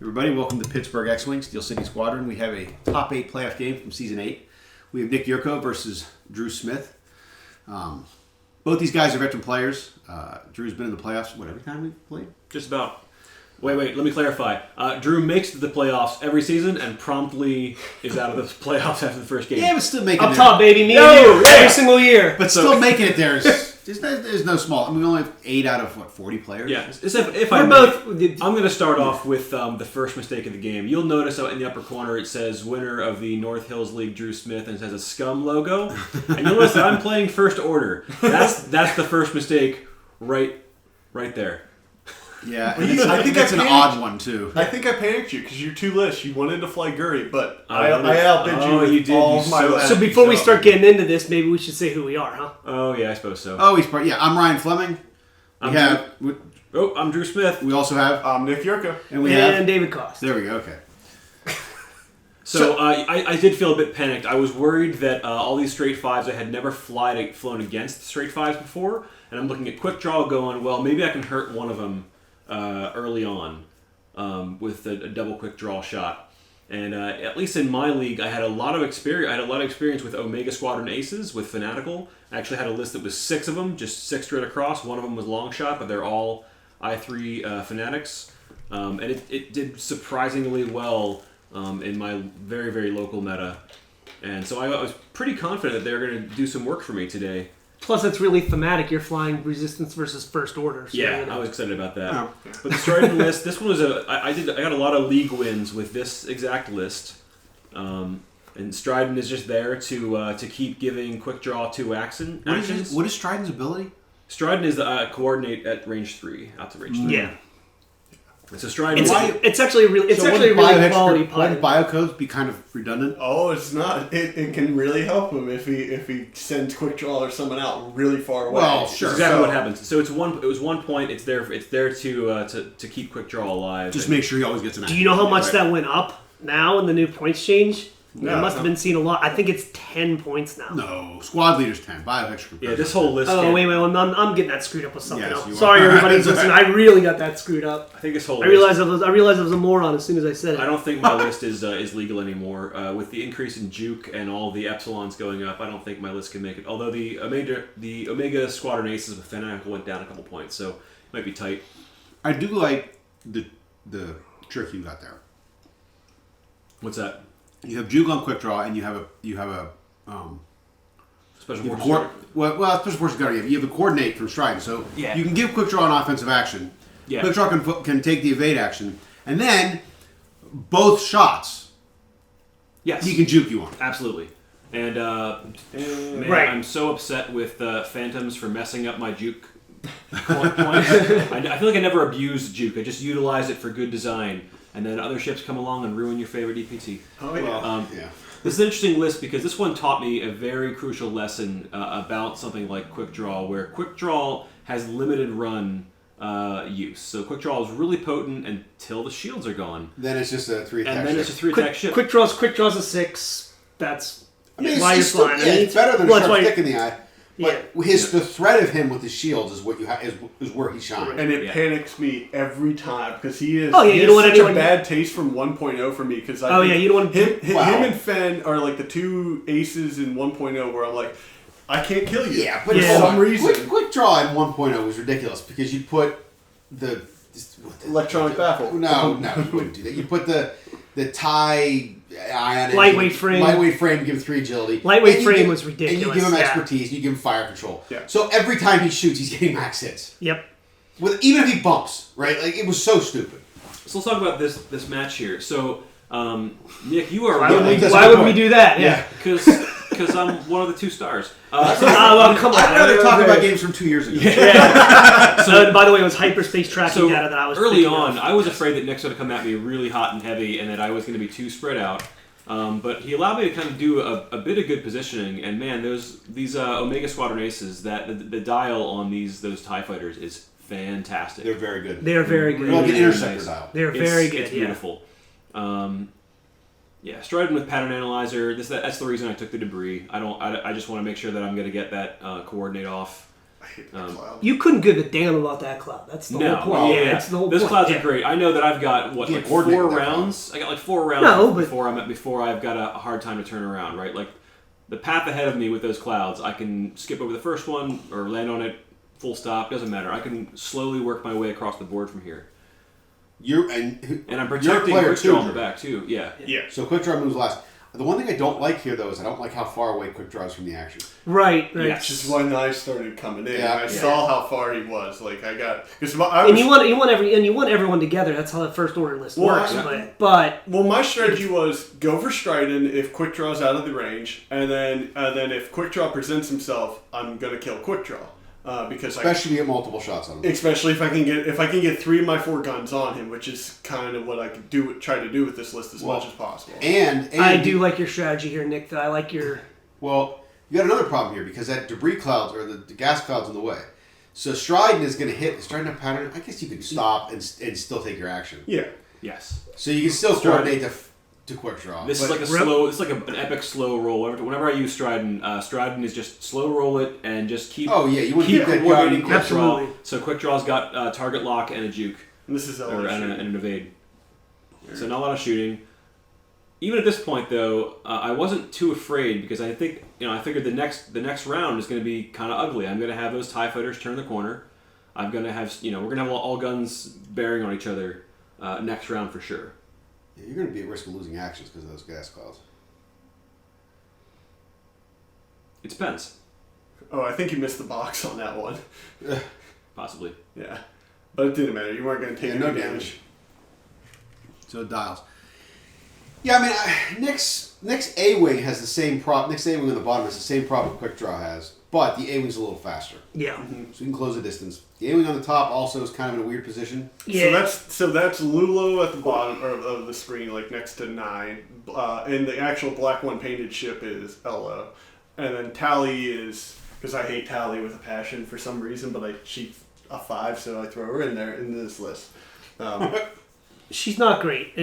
Everybody, welcome to Pittsburgh Xwing, Steel City Squadron. We have a top 8 playoff game from Season 8. We have Nick Yurko versus Drew Smith. Both these guys are veteran players. Drew's been in the playoffs, every time we've played? Just about. Wait, let me clarify. Drew makes the playoffs every season and promptly is out of the playoffs after the first game. Yeah, but still making it Up top, baby. Me and you. Every single year. But still making it there is... There's no small... we only have 8 out of, 40 players? Yeah. I'm going to start off with the first mistake of the game. You'll notice in the upper corner it says winner of the North Hills League, Drew Smith, and it has a scum logo. And you'll notice that I'm playing first order. That's the first mistake right there. Yeah, I think that's an odd one, too. I think I panicked you because your 2 lists. You wanted to fly Gurry, but I outbid you with all my lists. So before we start getting into this, maybe we should say who we are, huh? Oh, yeah, I suppose so. Oh, I'm Ryan Fleming. I'm Drew Smith. We also have... I'm Nick Yurko. And David Cost. There we go, okay. So I did feel a bit panicked. I was worried that all these straight fives, I had never flown against straight fives before, and I'm looking at quick draw going, well, maybe I can hurt one of them early on with a double quick draw shot. And at least in my league, I had a lot of experience with Omega Squadron Aces with Fanatical. I actually had a list that was 6 of them, just 6 straight across. One of them was long shot, but they're all I3 Fanatics. And it did surprisingly well in my very, very local meta. And so I was pretty confident that they were going to do some work for me today. Plus, it's really thematic. You're flying Resistance versus First Order. So, yeah, you know. I was excited about that. Oh. But the Strident list, this one was I got a lot of league wins with this exact list. And Strident is just there to keep giving quick draw 2 actions. What is Strident's ability? Strident is the coordinate at range 3, out to range 3. Yeah. So Strident. It's actually a really quality pilot. Wouldn't biocodes be kind of redundant? Oh, it's not. It can really help him if he sends quick draw or someone out really far away. Well, sure. That's exactly what happens. So it was 1 point. It's there to keep quick draw alive. Just make sure he always gets an action. Do you know how much that went up now in the new points change? No, it must have been seen a lot. I think it's 10 points now. No, squad leader's 10. Biovex group. Yeah, this whole list. Oh, wait, I'm getting that screwed up with something Yes, else. Sorry, everybody who's listening. I really got that screwed up. I think this whole. I realized I was a moron as soon as I said it. I don't think my list is legal anymore. With the increase in juke and all the epsilons going up, I don't think my list can make it. Although the Omega Squadron Aces with Fanatical went down a couple points, so it might be tight. I do like the trick you got there. What's that? You have juke on quick draw, and you have a Special you forces. special forces guard. You have a coordinate from Strident, so Yeah. you can give quick draw an offensive action. Yeah. Quick draw can take the evade action, and then both shots. Yes. He can juke you on. Absolutely. And man, Right. I'm so upset with Phantoms for messing up my juke points. I feel like I never abused juke. I just utilized it for good design. And then other ships come along and ruin your favorite EPT. Oh yeah. Yeah. This is an interesting list because this one taught me a very crucial lesson about something like quick draw, where quick draw has limited run use. So quick draw is really potent until the shields are gone. Then it's just a 3 attack. And then it's a 3 attack ship. Quick draws a 6. That's why you're it's still, flying. it's better than a sharp stick in the eye. Yeah. But the threat of him with his shields is what is where he shines. And it panics me every time because he is. Oh, yeah, he you has don't want such anyone- a bad taste from 1.0 for me because Oh yeah, you don't want him Wow. and Fen are like the 2 aces in 1.0 where I'm like, I can't kill you. Yeah, but for Yeah. some reason. Quick draw in 1.0 was ridiculous because you'd put the Electronic baffle. No, you wouldn't do that. You put the tie ion Lightweight engine, frame. give him 3 agility. Lightweight And frame you was ridiculous, And you give him yeah. expertise. And you give him fire control. Yeah. So every time he shoots, he's getting max hits. Yep. Even if he bumps, right? Like it was so stupid. So let's talk about this match here. So, Nick, you are Why would we do that? Yeah. because I'm one of the 2 stars. Come on. I'd rather talk about games from 2 years ago. So, by the way, it was hyperspace tracking data that I was early picking on. up. I was afraid that Nick's going to come at me really hot and heavy, and that I was going to be too spread out. But he allowed me to kind of do a bit of good positioning, and man, these Omega Squadron Aces, that the dial on those TIE fighters is fantastic. They're very good. They're very good. Well, like an Really interceptor nice. dial. They're very good. It's beautiful. Yeah, Strident with pattern analyzer. That's the reason I took the debris. I just want to make sure that I'm going to get that coordinate off. I hate that cloud. You couldn't give a damn about that cloud. That's the whole point. Yeah. That's the whole Those point. clouds are great. I know that I've got You can't 4 coordinate with that rounds. I got like 4 rounds before I've got a hard time to turn around. Right, like the path ahead of me with those clouds, I can skip over the first one or land on it. Full stop. Doesn't matter. I can slowly work my way across the board from here. And I'm protecting quick draw in the back too. Yeah. So quick draw moves last. The one thing I don't like here, though, is I don't like how far away quick draw is from the action. Right. Yes. Just when I started coming in, Yeah. I saw how far he was. Like I got because you want everyone together. That's how the first order list works. But my strategy was go for Stridon if quick draw's out of the range, and then if quick draw presents himself, I'm gonna kill quick draw. Because Especially get multiple shots on him. Especially if I can get 3 of my 4 guns on him, which is kind of what I could try to do with this list as much as possible. And I do like your strategy here, Nick. That I like your. Well, you got another problem here because that debris clouds or the gas clouds in the way. So Stridon is going to hit. Stridon a pattern. I guess you could stop and still take your action. Yeah. Yes. So you can still coordinate to quick draw. This is like an epic slow roll. Whenever I use Stridon, Stridon is just slow roll it and just keep. Oh yeah, you want to keep that coordinating gun. quick draw. So quick draw's got target lock and a juke. And this is and an evade. So not a lot of shooting. Even at this point, though, I wasn't too afraid because I think I figured the next round is going to be kind of ugly. I'm going to have those TIE fighters turn the corner. I'm going to have we're going to have all guns bearing on each other next round for sure. Yeah, you're going to be at risk of losing actions because of those gas clouds. It depends. Oh, I think you missed the box on that one. Possibly. Yeah. But it didn't matter. You weren't going to take any damage. So it dials. Yeah, I mean, Nick's A-Wing has the same problem. Nick's A-Wing on the bottom has the same problem Quick Draw has, but the A-Wing's a little faster. Yeah. Mm-hmm. So we can close the distance. The A-Wing on the top also is kind of in a weird position. Yeah. So that's Lulo at the bottom of the screen, like next to 9. And the actual black one painted ship is Elo. And then Tally is, because I hate Tally with a passion for some reason, but she's a 5, so I throw her in this list. She's not great.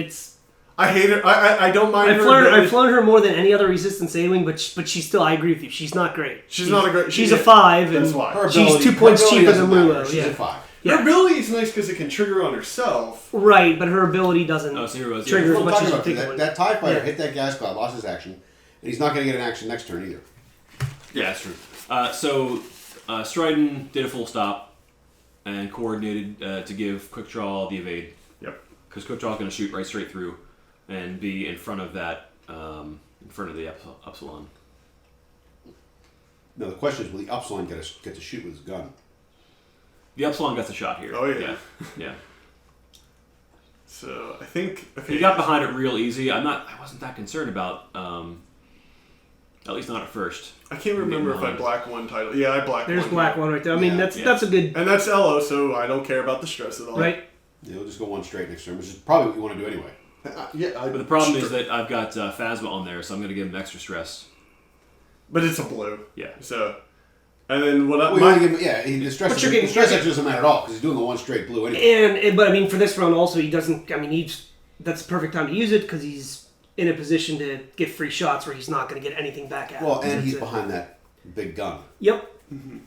I hate her. I don't mind her. I've flown her more than any other Resistance A-Wing, but she's still. I agree with you. She's not great. She's not a great. She's a 5, and that's why. She's 2 points cheaper than Lulo. She's a 5. Yeah. Her ability is nice because it can trigger on herself. Right, but her ability doesn't trigger as much as you think it would. That TIE fighter hit that gas cloud, lost his action, and he's not going to get an action next turn either. Yeah, that's true. So Stridon did a full stop and coordinated to give Quick Draw the evade. Yep. Because Quick Draw is going to shoot right straight through and be in front of that, in front of the Upsilon. No, the question is, will the Upsilon get to shoot with his gun? The Upsilon gets a shot here. Oh, yeah. Yeah. So, I think... He got behind it real easy. I wasn't that concerned about, at least not at first. I can't remember if I black one title. Yeah, I black one. There's black one right there. I mean, that's a good... And that's Elo, so I don't care about the stress at all. Right. Yeah, we'll just go one straight next turn, which is probably what you want to do anyway. But the problem is that I've got Phasma on there, so I'm going to give him extra stress. But it's a blue. Yeah. So, and then what I... the stress extra doesn't matter at all, because he's doing the one straight blue anyway. But I mean, for this round also, he doesn't... I mean, that's the perfect time to use it, because he's in a position to get free shots where he's not going to get anything back at him. Well, and he's behind that big gun. Yep. Mm-hmm.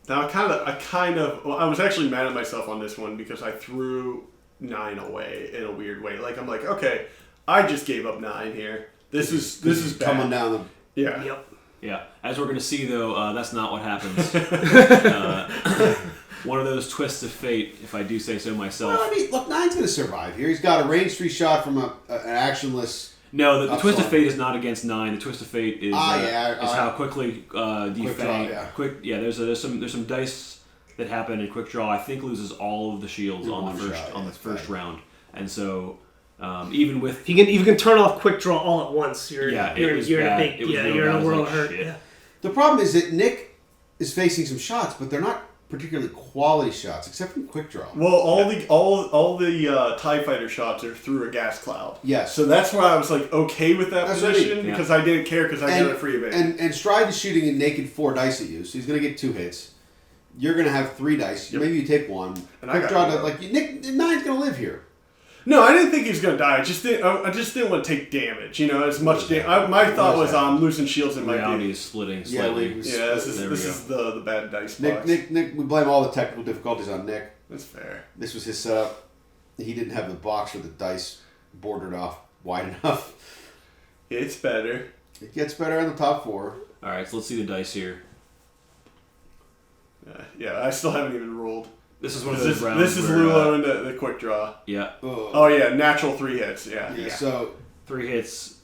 Now, I was actually mad at myself on this one, because I threw 9 away in a weird way. Like, I'm like, okay, I just gave up 9 here. This is bad. Coming down the... Yeah. Yep. Yeah. As we're going to see, though, that's not what happens. One of those twists of fate, if I do say so myself. Well, I mean, look, 9's going to survive here. He's got a range 3 shot from an actionless... No, the twist of fate is not against 9. The twist of fate is how quickly you fang. There's some dice that happen in Quick Draw. I think loses all of the shields on the first round, and so even with if you can turn off Quick Draw all at once, you're in a world of hurt. Yeah. The problem is that Nick is facing some shots, but they're not particularly quality shots, except from Quick Draw. Well, all the TIE fighter shots are through a gas cloud. Yes. So that's why I was like okay with that position because I didn't care because I got a free evade. And Stride is shooting a naked 4 dice at you, so he's going to get 2 hits. You're going to have 3 dice. Yep. Maybe you take 1. And Quick Draw, Nick 9's going to live here. No, I didn't think he was gonna die. I just didn't want to take damage. As much damage. My thought was I'm losing shields in my Reality game. is splitting slightly. This is the bad dice box. Nick, we blame all the technical difficulties on Nick. That's fair. This was his setup. He didn't have the box with the dice bordered off wide enough. It's better. It gets better in the top 4. All right, so let's see the dice here. Yeah, I still haven't even rolled. This is one of those rounds. This is Lulo in the quick draw. Yeah. Oh yeah, natural 3 hits. Yeah. So 3 hits.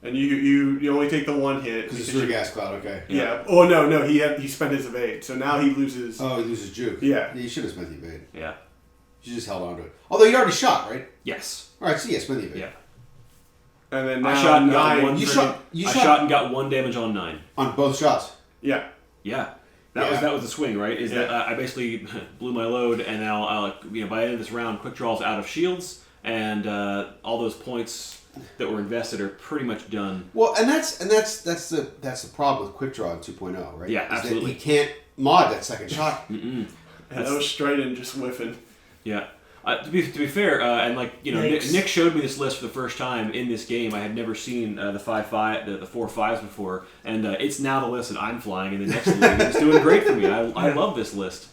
And you only take the 1 hit because it's through a gas cloud. Okay. Yeah. Oh no, he spent his evade, so now he loses. Oh, he loses juke. Yeah. You should have spent the evade. Yeah. You just held on to it. Although you already shot, right? Yes. All right. So yeah, spend the evade. Yeah. And then I shot and got 9. one. I shot and got 1 damage on 9. On both shots. Yeah. Yeah. That was the swing, right? That I basically blew my load, and now by the end of this round, quick draw's out of shields, and all those points that were invested are pretty much done. Well, and that's the problem with quick draw in 2.0, right? Yeah, Is absolutely. that he can't mod that second shot. And that was straight in just whiffing. Yeah. To be fair, and Nick showed me this list for the first time in this game. I had never seen the 5-5, the 4 5s before, and it's now the list that I'm flying in the next league. It's doing great for me. I love this list.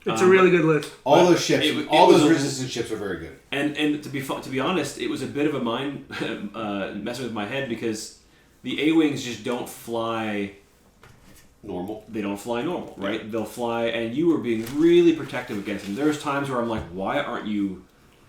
It's a really good list. All those ships, it was resistance ships are very good. And to be honest, it was a bit of a mind messing with my head because the A-wings just don't fly normal. They don't fly normal, right? Yeah. They'll fly, and you were being really protective against them. There's times where I'm like, why aren't you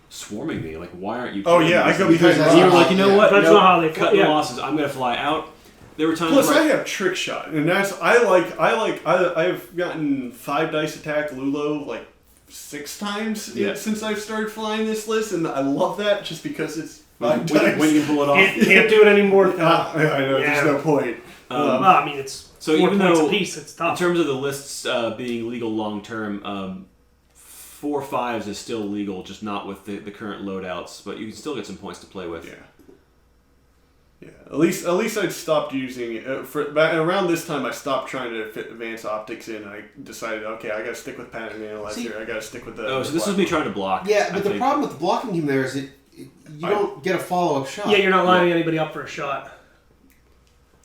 swarming me? Like, why aren't you? Oh yeah, I go behind. And you were like, you know what? That's not how they cut the losses. I'm gonna fly out. There were times. Plus, I have trick shot, and that's I've gotten 5 dice attack Lulo like 6 times since I've started flying this list, and I love that just because it's 5 dice. When you pull it off, can't do it anymore. I know. There's no point. I mean, it's so 4 even points though a piece, it's tough. In terms of the lists being legal long term, 4 5s is still legal, just not with the current loadouts. But you can still get some points to play with. Yeah. Yeah. At least I'd stopped using it. Around this time, I stopped trying to fit advanced optics in. I decided, okay, I got to stick with pattern analyzer. I got to stick with the. Oh, so this was me trying to block. Yeah, but the problem with the blocking him there is you don't get a follow up shot. Yeah, you're not lining anybody up for a shot.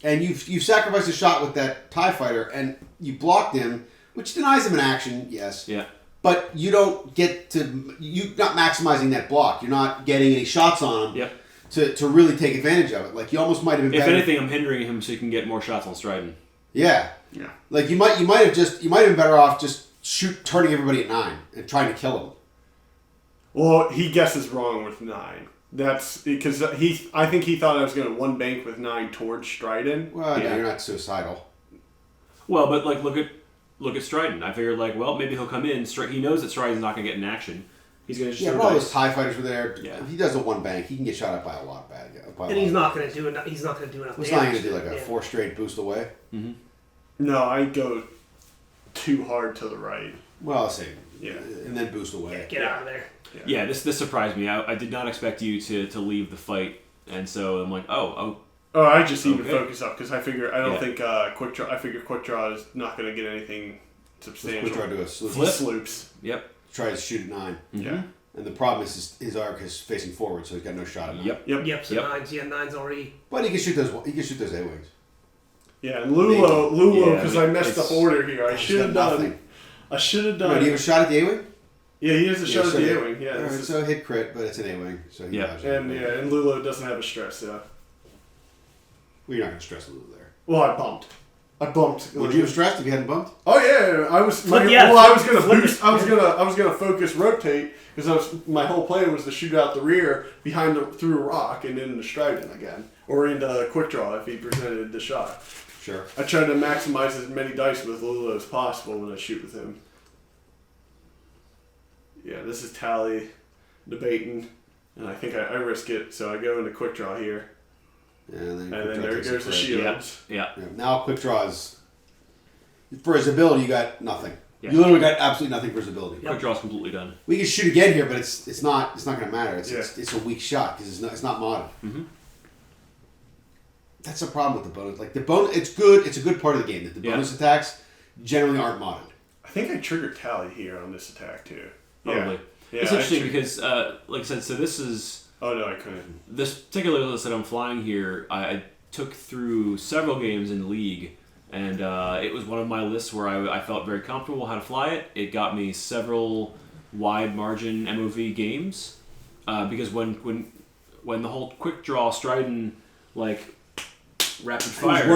And you've sacrificed a shot with that TIE fighter, and you blocked him, which denies him an action, yes. Yeah. But you don't get to... You're not maximizing that block. You're not getting any shots on him to really take advantage of it. Like, you almost might have been If better... anything, I'm hindering him so he can get more shots on Stridon. Yeah. Yeah. Like, you might have been better off just turning everybody at 9 and trying to kill him. Well, he guesses wrong with 9. That's because I think he thought I was going to 1 bank with 9 towards Stridon. Well, no, you're not suicidal. Well, but like look at Stridon. I figured maybe he'll come in. He knows that Stridon's not going to get an action. He's going to just but all those TIE fighters were there. Yeah. If he does a 1 bank, he can get shot up by a lot of bad guys. And he's not going to do enough. He's not going to do enough. He's not going to do like a 4 straight boost away. Mm-hmm. No, I go too hard to the right. Well, I'll say. Yeah. And then boost away. Yeah, get out of there. Yeah, this surprised me. I did not expect you to leave the fight, and so I'm like, oh. Oh, I just even focus up because I figure I don't think quick draw. I figure quick draw is not going to get anything substantial. Quick draw do a sloop. Sloops. Yep. Try to shoot at 9. Mm-hmm. Yeah. And the problem is his arc is facing forward, so he's got no shot at 9. Yep. So 9's already. But he can shoot those. He can shoot those A-wings. Yeah, and Lulo, because I messed up order here. I should have done. Nothing. I should have No, done. do you have a shot at the A-wing? Yeah, he has a shot at the A-wing. Yeah. Alright, so hit crit, but it's an A-wing, so he dodges it. And Lulo doesn't have a stress. Yeah. Well, you're not gonna stress a little there. Well, I bumped. Would you have stressed if you hadn't bumped? Oh yeah, I was. I was gonna boost. I was gonna focus rotate because my whole plan was to shoot out the rear through a rock and into Stridon again, or into quick draw if he presented the shot. Sure. I tried to maximize as many dice with Lulo as possible when I shoot with him. Yeah, this is Tally debating, and I think I risk it, so I go into quick draw here. And then there goes the shields. Yeah. Now quick draw is for his ability. You got nothing. Yeah. You literally got absolutely nothing for his ability. Quick draw's completely done. We can shoot again here, but it's not going to matter. It's a weak shot because it's not modded. Mm-hmm. That's the problem with the bonus. Like the bonus, it's good. It's a good part of the game that the bonus attacks generally aren't modded. I think I triggered Tally here on this attack too. Probably. Yeah, It's interesting actually- because, like I said, so this is Oh no, I couldn't. this particular list that I'm flying here. I took through several games in League, and it was one of my lists where I felt very comfortable how to fly it. It got me several wide margin MOV games because when the whole quick draw Strident like rapid fire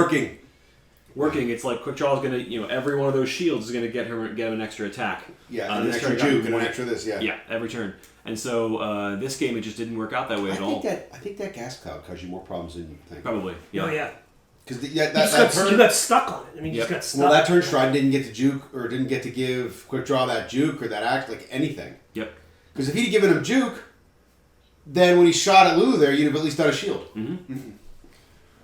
working, it's like quick draw is gonna every one of those shields is gonna get him an extra attack. Yeah, and an extra juke and an extra this. Yeah. Yeah, every turn. And so this game it just didn't work out that way at all. I think that gas cloud caused you more problems than you think. Probably. Yeah. Oh yeah. Because You got stuck on it. I mean, you just got stuck. Well, that turn Stride didn't get to juke or didn't get to give quick draw that juke or that act like anything. Yep. Because if he'd given him juke, then when he shot at Lulu there, you'd have at least done a shield. Mm-hmm.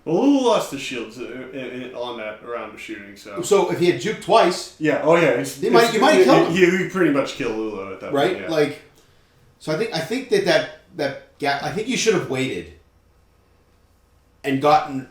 Well, Lulu lost the shields on that round of shooting, so. So if he had juke twice, Yeah. Oh yeah. You might have killed him. You pretty much kill Lulu at that right? point. Yeah. Like, so I think that gap. I think you should have waited and gotten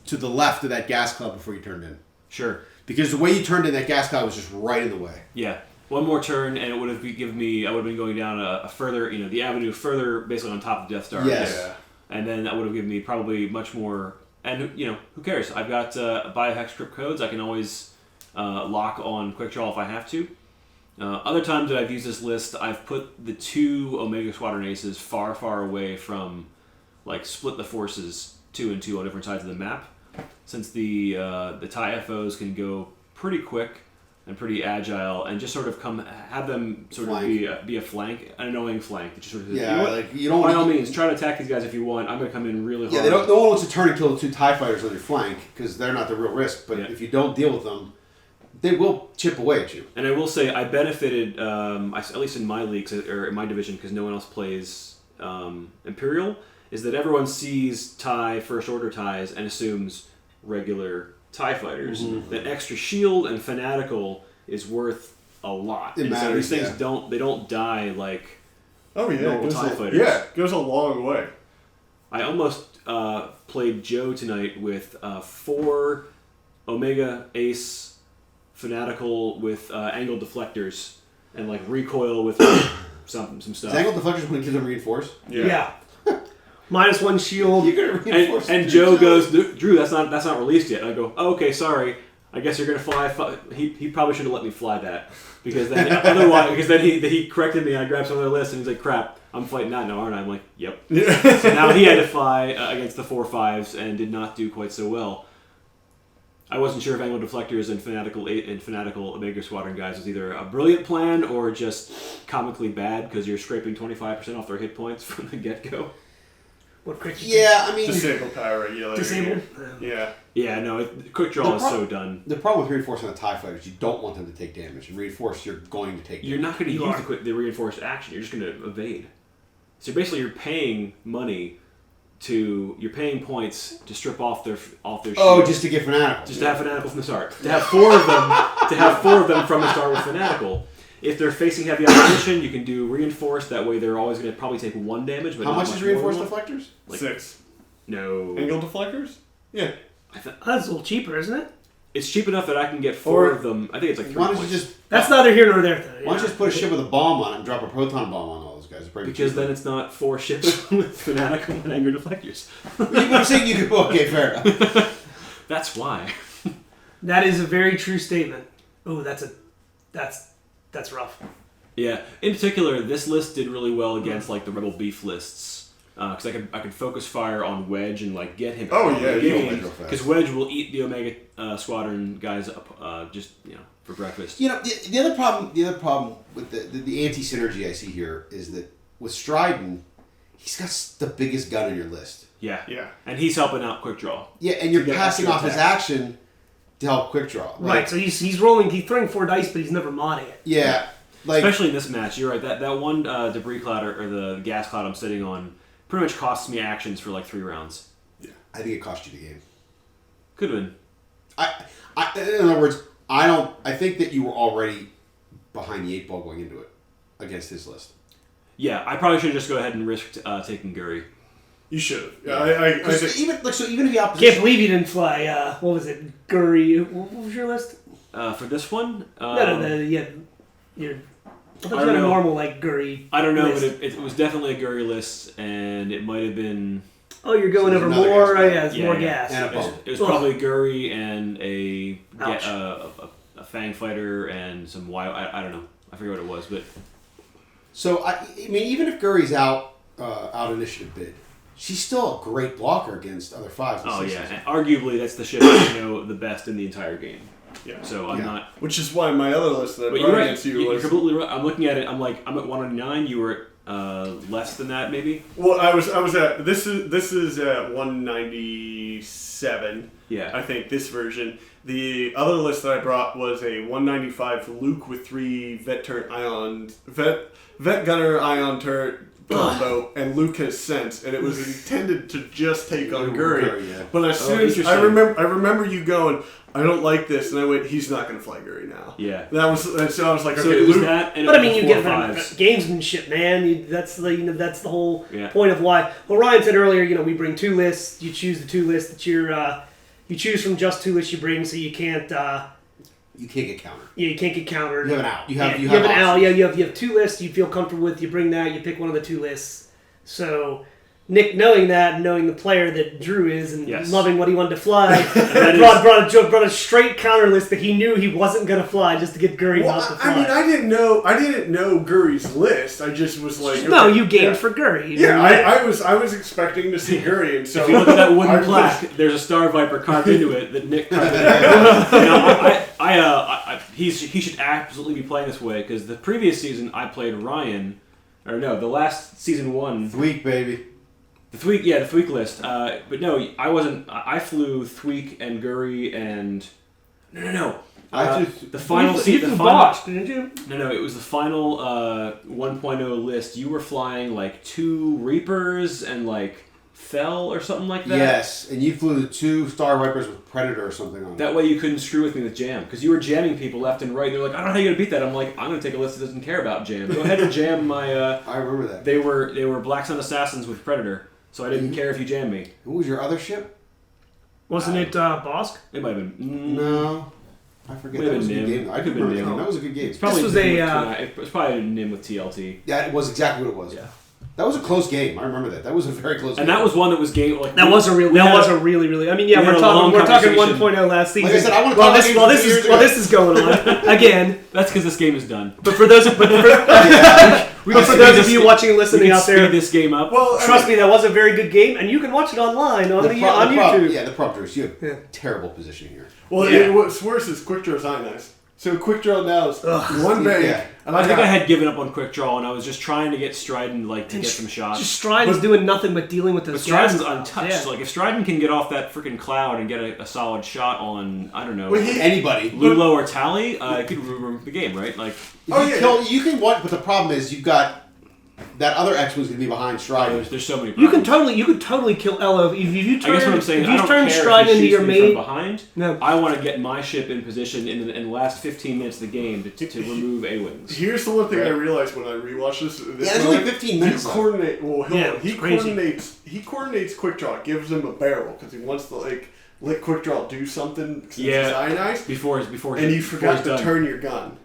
to the left of that gas cloud before you turned in. Sure. Because the way you turned in, that gas cloud was just right in the way. Yeah. One more turn, and it would have given me. I would have been going down a further, the avenue further, basically on top of Death Star. Yes. Yeah. And then that would have given me probably much more. And who cares? I've got biohack script codes. I can always lock on quick draw if I have to. Other times that I've used this list, I've put the two Omega Squadron Aces far, far away from, like, split the forces 2 and 2 on different sides of the map. Since the TIE FOs can go pretty quick and pretty agile, and just sort of have them sort Flank. of be a flank, an annoying flank. That just sort of, Yeah, you know what? like you don't. By all means, try to attack these guys if you want. I'm going to come in really hard. Yeah, no one wants to turn and kill the two TIE fighters on your flank because they're not the real risk. But Yeah. if you don't deal with them, they will chip away at you. And I will say I benefited, at least in my leagues or in my division, because no one else plays Imperial, is that everyone sees TIE First Order TIEs and assumes regular TIE fighters. Mm-hmm. That extra shield and fanatical is worth a lot. It and so matters, these things yeah. they don't die like Oh yeah. normal It goes TIE a, fighters. yeah. It goes a long way. I almost played Joe tonight with 4 Omega Ace fanatical with angled deflectors and like recoil with some stuff. Is angle deflectors when it gives them reinforce? Yeah. -1 shield. You're gonna reinforce. And Joe goes, Drew, that's not released yet. And I go, oh, okay, sorry. I guess you're gonna fly. He probably should have let me fly that because then he corrected me. And I grabbed some other list and he's like, crap, I'm fighting that now, aren't I? I'm like, yep. So now he had to fly against the 4/5s and did not do quite so well. I wasn't sure if angle deflectors and fanatical Omega Squadron guys was either a brilliant plan or just comically bad because you're scraping 25% off their hit points from the get-go. What crit? Yeah, I mean, Disable power regulator. Disabled. Yeah. Yeah, no, quick draw is The so done. the problem with reinforcing the TIE fighters, you don't want them to take damage. And reinforce, you're going to take damage. You're not going to You use are. the reinforced action. You're just going to evade. So basically, you're paying money you're paying points to strip off their shield. Oh, just to get fanatical. Just to have fanatical from the start. To have 4 of them. To have 4 of them from the start with fanatical. If they're facing heavy opposition, you can do reinforced. That way, they're always going to probably take 1 damage. But How not much is more reinforced than one. deflectors? Like- 6. No. Angle deflectors? Yeah. That's a little cheaper, isn't it? It's cheap enough that I can get 4 of them. I think it's like 3 Why don't points. you just That's neither here nor there, though. why don't you just put a ship with a bomb on it and drop a proton bomb on all those guys? It's probably Because cheaper. then it's not 4 ships with fanatical and anger deflectors. I'm saying you could. Okay, fair enough. That's why. That is a very true statement. Oh, that's rough. Yeah. In particular, this list did really well against like the Rebel Beef lists because I could focus fire on Wedge and like get him. Oh, yeah, you can Wedge real fast. Because Wedge will eat the Omega Squadron guys up just for breakfast. You know, the other problem with the anti-synergy I see here is that with Strident, he's got the biggest gun on your list. Yeah. Yeah. And he's helping out Quick Draw. Yeah, and you're To get passing extra off his attack. action to help quick draw. Like, Right, so he's rolling, he's throwing 4 dice, but he's never modding it. Yeah, like Especially in this match, you're right. That one debris cloud or the gas cloud I'm sitting on pretty much costs me actions for like 3 rounds. I think it cost you the game. Could have been. In other words, I think that you were already behind the 8 ball going into it against his list. Yeah, I probably should just go ahead and risk taking Guri. You should have. Yeah, I think. Even if the opposition. Can't believe you didn't fly, what was it, Guri, what was your list? For this one, No, your I thought you had a normal, like, Guri I don't know, list. but it was definitely a Guri list, and it might have been... Oh, you're going over another more? gas Oh, yeah, it's more gas. And a bump. It was probably Guri and a Fang Fighter and some I don't know. I forget what it was, but... So, I mean, even if Guri's out initiative bid, she's still a great blocker against other 5s and 6s. Oh, yeah. And arguably, that's the ship I know the best in the entire game. Yeah. So I'm not... Which is why my other list that I But brought you're right. against you You're was... completely right. I'm looking at it. I'm like, I'm at 199. You were less than that, maybe? Well, I was at... This is at 197. Yeah. I think, this version. The other list that I brought was a 195 Luke with 3 Vet Gunner Ion turret combo, and Luke has sense, and it was intended to just take on Guri. Yeah. But as soon as I remember you going, I don't like this, and I went, he's not going to fly Guri now. Yeah. So I was like, So okay, it was Luke. that, and But it I mean, was you the get 4 that 5s. gamesmanship, man. That's the whole Yeah. point of why. Well, Ryan said earlier, we bring 2 lists. You choose the 2 lists that you choose from just 2 lists you bring, so you can't. You can't get countered. Yeah, you can't get countered. You have an out. You have have an out. options. Yeah, you have 2 lists you feel comfortable with. You bring that. You pick one of the 2 lists. So. Nick, knowing that, and knowing the player that Drew is, and Yes. loving what he wanted to fly, brought a straight counter list that he knew he wasn't going to fly just to get Guri not to fly. I mean, I didn't know Guri's list. I just was like, no, okay, you gamed for Guri. Yeah, I was expecting to see Guri, and so If you look at that wooden plaque, there's a Star Viper carved into it that Nick carved he should absolutely be playing this way, because the previous season I played Ryan, or no, the last season 1. Thweek, baby. The Thweek list. But no, I wasn't. I flew Thweek and Guri and no. The final You season. flew Bosch, didn't you? No. It was the final 1.0 list. You were flying like 2 Reapers and like Fell or something like that. Yes, and you flew 2 Star Vipers with Predator or something on it. That way you couldn't screw with me with jam, because you were jamming people left and right. They're like, I don't know how you're gonna beat that. I'm like, I'm gonna take a list that doesn't care about jam. Go ahead and jam my. I remember that. They were Black Sun Assassins with Predator, so I didn't care if you jammed me. What was your other ship? Wasn't it Bosk? It might have been. No. I forget. Might That have was a been good Nim. game. I Could could have been remember that Nim. game. That was a good game. Probably was Nim a, with it was probably Nim with TLT. Yeah, it was exactly what it was. Yeah. That was a close game. I remember that. That was a very close game. And that was one that was game like That was a really. I mean, yeah, we had we're a talking long 1.0 last season. Like I said, I want to talk about games 2 years ago. this is going on again. That's because this game is done. But for those of you watching and listening out there, speed this game up. Well, trust me, that was a very good game, and you can watch it online on YouTube. Yeah, the prop drawers. You have terrible position here. Well, Yeah. what's worse is quick draw's ionized. So quick draw now is one bank, Yeah. and I think I had given up on quick draw, and I was just trying to get Stridon to get some shots. Just Striden's doing nothing but dealing with But those Stridon's gas. untouched. Yeah. Like if Stridon can get off that freaking cloud and get a solid shot on, I don't know, Well, Anybody. Lulo or Tally, it could ruin the game, right? Like You can watch, but the problem is you've got that other X-Wing's going to be behind Strider. there's so many. You Problems. could totally kill Elo if you turn. I guess what I'm saying, if I you don't turn care Stride if he into your shoots me from main. behind. No. I want to get my ship in position in the last 15 minutes of the game to remove A-wings. Here's the one thing I realized when I rewatched this. There's only 15 minutes You left. coordinate. Well, he it's crazy. coordinates quick draw. Gives him a barrel because he wants to let quick draw do something since he's Yeah. ionized. Before And you forgot to done. turn your gun.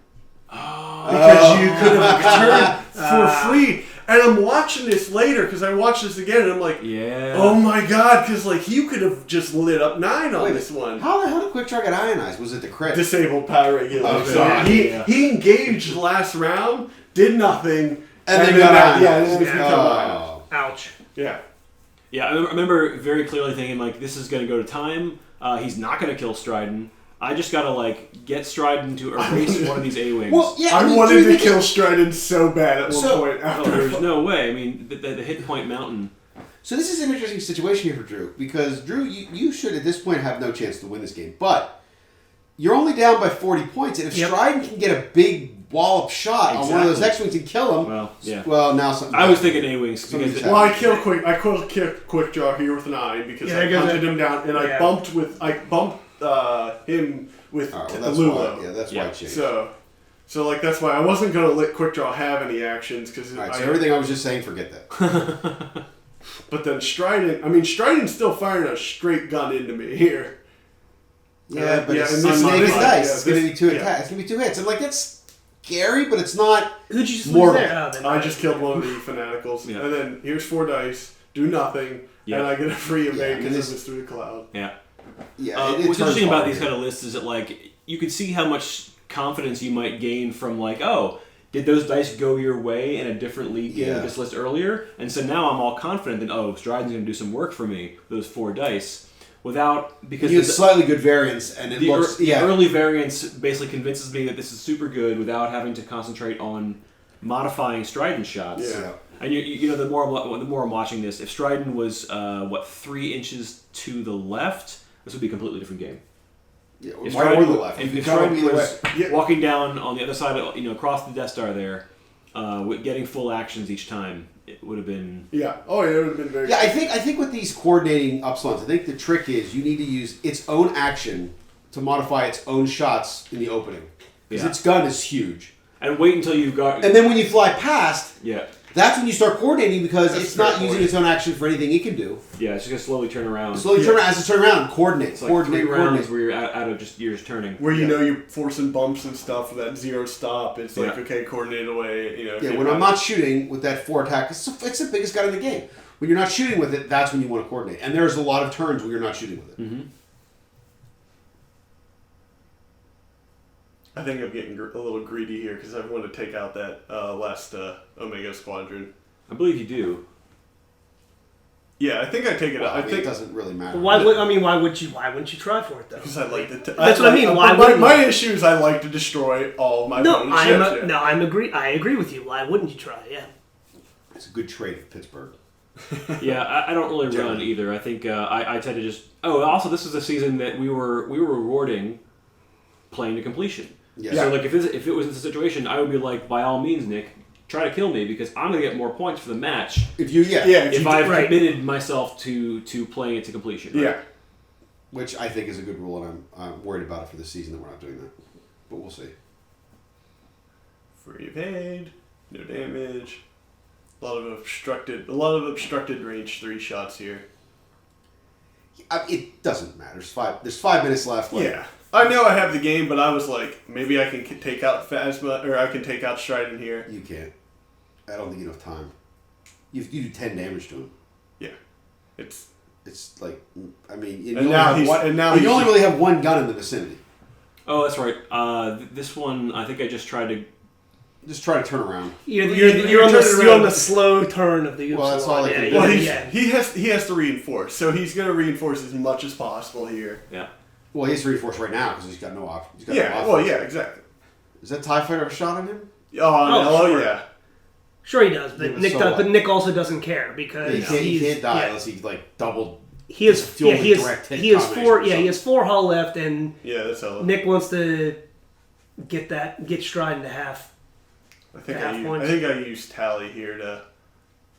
Because you could have turned for free. And I'm watching this later because I watched this again and I'm like, Yeah. oh my god, because you could have just lit up 9 on Wait, this one. How the hell did Quick Draw get ionized? Was it the crit? Disabled power regular. Oh, So yeah. he engaged last round, did nothing, And then got ionized. Yeah, and then it's become ionized. Oh. Ouch. Yeah. Yeah, I remember very clearly thinking, like, this is going to go to time. He's not going to kill Stridon. I just got to, get Stridon to erase one of these A-Wings. Well, yeah, I mean, wanted Drew, to you kill can- Stridon so bad at one point Oh, after. there's no way. I mean, the hit point mountain. So this is an interesting situation here for Drew, because Drew, you should at this point have no chance to win this game, but you're only down by 40 points, and if Stridon can get a big wallop shot on one of those X-Wings and kill him, Well, yeah. well, now something. I was thinking A-Wings. Something's Because happening. Well, I killed quick draw here with an 9 because I punted him down and I bumped him with that's Lulo. why. Yeah, that's why it changed. So that's why I wasn't gonna let quick draw have any actions because All right, so everything I was just saying, forget that. But then Stridon's still firing a straight gun into me here. Yeah, but yeah, it's and this naked one, dice. yeah, It's going to be 2 yeah. attacks. It's going to be 2 hits. I'm like, that's scary, but it's not. Who'd you just More- lose there? Oh, then I just killed one of the Fanaticals, Yeah. and then here's 4 dice, do nothing, and I get a free evade and because this- it's through the cloud. Yeah. Yeah, What's interesting about these kind of lists is that like you could see how much confidence you might gain from like, oh, did those dice go your way in a different league game with this list earlier? And so now I'm all confident that Striden's going to do some work for me with those 4 dice because you get slightly good variance, and it looks the early variance basically convinces me that this is super good without having to concentrate on modifying Striden shots. Yeah. And you know the more I'm watching this, if Striden was 3 inches to the left, this would be a completely different game. Yeah, If right or Striden, the left. if You come Striden either was way. walking down on the other side, across the Death Star there, with getting full actions each time, it would have been. Yeah. Oh, yeah, it would have been very. Yeah, I think with these coordinating upslunts, I think the trick is you need to use its own action to modify its own shots in the opening. Because its gun is huge. And wait until you've got. And then when you fly past, Yeah. that's when you start coordinating because That's it's not fair using point. its own action for anything it can do. Yeah, it's just gonna slowly turn around. Slowly turn around, as it turn around, coordinate, It's like coordinate, 3 rounds coordinate. where you're just turning. Where you know you're forcing bumps and stuff with that 0 stop. It's like, Yeah. okay, coordinate away. You know. Yeah, when I'm not shooting with that 4 attack, it's the biggest gun in the game. When you're not shooting with it, that's when you want to coordinate. And there's a lot of turns when you're not shooting with it. Mm-hmm. I think I'm getting a little greedy here because I want to take out that last Omega Squadron. I believe you do. Yeah, I think I take it out. I It think doesn't really matter. Why wouldn't you try for it though? because I like to. That's what I mean. Why my wouldn't you? issue is I like to destroy all of my opponent's ships. I agree with you. Why wouldn't you try? Yeah. It's a good trade for Pittsburgh. Yeah, I don't really run Generally. either. I think I tend to just. Oh, also this is a season that we were rewarding playing to completion. Yes. So like if it was this situation, I would be like, by all means, Nick, try to kill me because I'm gonna get more points for the match if I've committed myself to playing it to completion. Right? Yeah. Which I think is a good rule, and I'm worried about it for this season that we're not doing that. But we'll see. Free evade, no damage. A lot of obstructed range 3 shots here. It doesn't matter. There's 5 minutes left. Yeah. I know I have the game, but I was like, maybe I can take out Phasma, or I can take out Striden here. You can't. I don't think you have time. You do 10 damage to him. Yeah. It's like, I mean, you And now he's- only really have 1 gun in the vicinity. Oh, that's right. This one, I think I just tried to. Just try to turn around. You're on the slow turn of the. Well, that's all I can do. Well, yeah. he has to reinforce, so he's going to reinforce as much as possible here. Yeah. Well, he has to reinforce right now because he's got no option. He's got no Yeah, offense. well, yeah, exactly. Is that TIE Fighter a shot on him? Oh, sure. yeah. Sure, he does, but Yeah, Nick so does. what? But Nick also doesn't care because He can't die yeah. unless he like doubled. He has fuel yeah, with he has direct hit he has combination 4 or yeah he something. has 4 hull left, and Yeah, that's how. Nick wants to get Striden to half. I think half points. I used Tally here to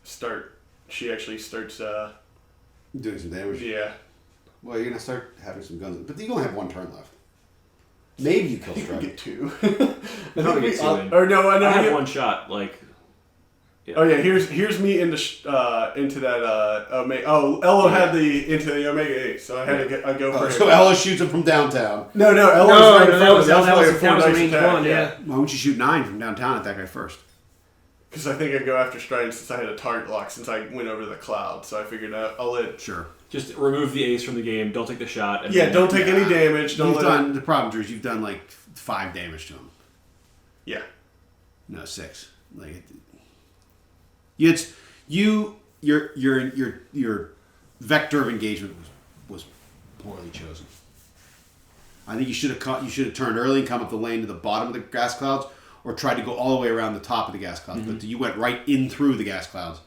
start. She actually starts. Doing some damage. Yeah. Well, you're gonna start having some guns, but you only have 1 turn left. Maybe you kill I think we Stride. get 2. I think we get 2 in. Or no, I know. I have we- 1 shot. Like. Yeah. Oh yeah, here's me into that Omega. Oh, Elo had into the Omega 8, so I had to I go for him. So Ella shoots him from downtown. No, Elo's No, right in front of us. that That's was like a 4 dice range attack. 1. Yeah. Why don't you shoot 9 from downtown at that guy first? Because I think I'd go after Stride since I had a target lock since I went over the cloud, so I figured I'll let. Sure. Just remove the ace from the game. Don't take the shot. And Yeah, then- don't take any damage. Don't You've let done the problem, Drew. Is you've done like 5 damage to him. Yeah. No, 6. Like it's your vector of engagement was poorly chosen. I think you should have turned early and come up the lane to the bottom of the gas clouds, or tried to go all the way around the top of the gas clouds. But you went right in through the gas clouds,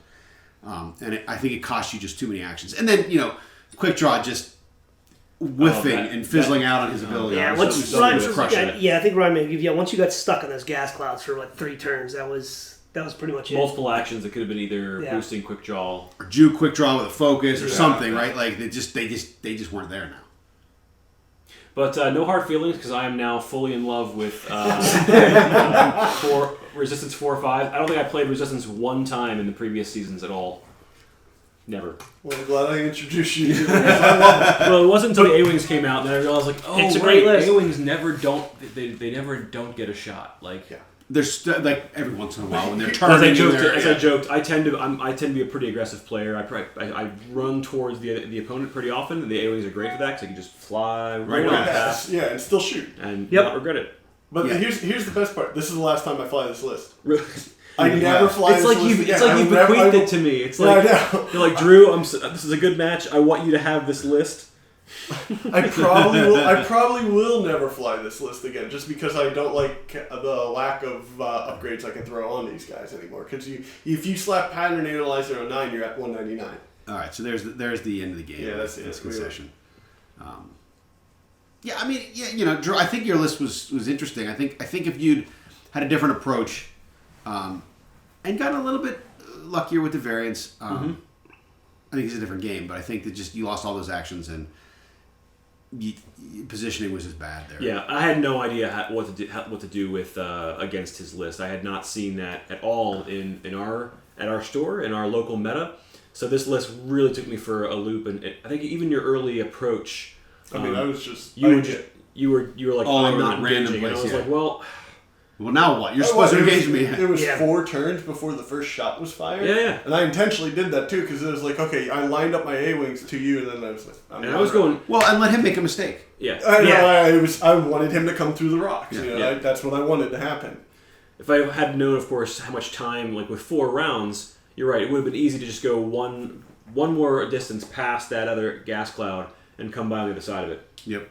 and I think it cost you just too many actions. And then Quick Draw just whiffing and fizzling out on his ability. Yeah, So once it was crushing it. I think Ryan maybe once you got stuck in those gas clouds for like 3 turns, that was pretty much it. Multiple actions that could have been either Yeah. boosting quick draw. Or Jew Quick Draw with a focus or Yeah. something, right? Like they just weren't there now. But no hard feelings because I am now fully in love with for Resistance 4 or 5. I don't think I played Resistance 1 time in the previous seasons at all. Never. Well, I'm glad I introduced you to this. Well, it wasn't until the A-Wings came out and then I realized, like, oh, It's a right, great list. A-Wings never don't, they never don't get a shot. Like, Yeah. there's like every once in a while when they're As turning. I joked, I tend to be a pretty aggressive player. I run towards the opponent pretty often. And the AoEs are great for that because I can just fly right on past. Yeah, and still shoot. And not regret it. But here's the best part. This is the last time I fly this list. Really? I never fly It's this like list you. again. It's like you bequeathed it to me. It's like you're like Drew. This is a good match. I want you to have this list. I probably will never fly this list again, just because I don't like the lack of upgrades I can throw on these guys anymore. Because if you slap Pattern Analyzer on 9, you're at 199. All right, so there's the end of the game. Yeah, that's this it. concession. Yeah, I mean, Drew, I think your list was interesting. I think if you'd had a different approach, and gotten a little bit luckier with the variants, I think it's a different game. But I think that just you lost all those actions and positioning was just bad there. Yeah, I had no idea what to do with against his list. I had not seen that at all at our store in our local meta. So this list really took me for a loop, and I think even your early approach. I mean, I was just you were like, I'm not random engaging, and I was like, well, now what? You're supposed to engage me. It was 4 turns before the first shot was fired. Yeah. And I intentionally did that too, because it was like, okay, I lined up my A-wings to you, and then I was like, I was going, well, and let him make a mistake. Yeah. I wanted him to come through the rocks. Yeah. That's what I wanted to happen. If I had known, of course, how much time, like with 4 rounds, you're right. It would have been easy to just go one more distance past that other gas cloud and come by on the other side of it. Yep.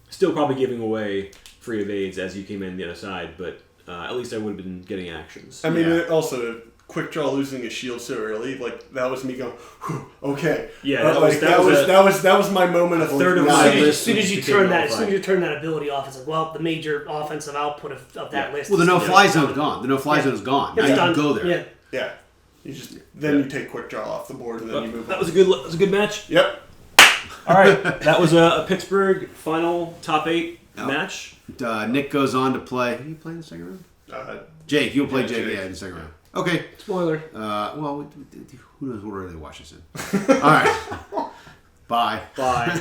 Still probably giving away free evades as you came in the other side, but at least I would have been getting actions. I mean, also quick draw losing a shield so early, like that was me going, whew, okay. Yeah, that was my moment of third of like, my nice. list. As soon as you turn that ability off, it's like, well, the major offensive output of that list. Well, the no-fly zone's gone. The no-fly zone is gone. Now you can go there. Yeah. You just you take quick draw off the board and then you move. That on. was a good match. Yep. All right, that was a Pittsburgh final top 8 match. Nick goes on to play. Who you play in the second round? Jake. You'll play Jake in the second round. Okay. Spoiler. Well, who knows what order they watch us in? All right. Bye. Bye.